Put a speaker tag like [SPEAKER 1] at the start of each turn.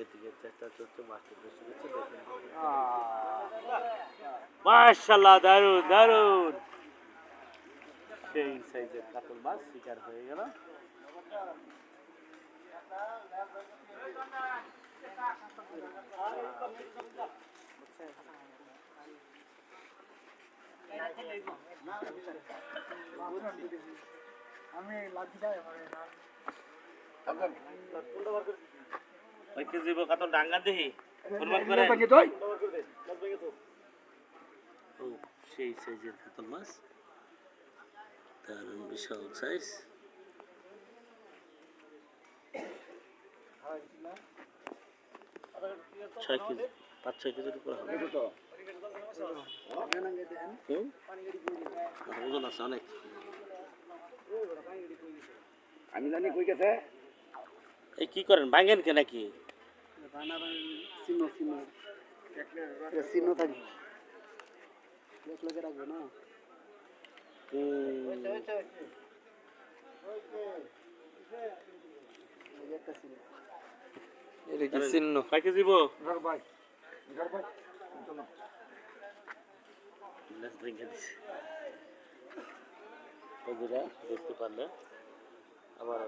[SPEAKER 1] এদিকে চেষ্টা করছে মাছটা বেশি গেছে দেখুন মাশাআল্লাহ দারুন দারুন সেই সাইজের কাতল মাছ শিকার হয়ে গেল
[SPEAKER 2] আমি লাগি যায়
[SPEAKER 1] ওই কে জীব কাতল ডাঙ্গা দেহি ফরমান করে ও সেই সাইজের কাতল মাছ দারুন বিশাল সাইজ 6 কেজি 5-6 কেজির উপর হবে ওজন আছে অনেক
[SPEAKER 2] আমি জানি কই গেছে
[SPEAKER 1] এই কি করেন ভাঙেন কে নাকি
[SPEAKER 2] সিনো থাকি রাখবে না
[SPEAKER 1] কাকে দিব দেখতে পারলে আবার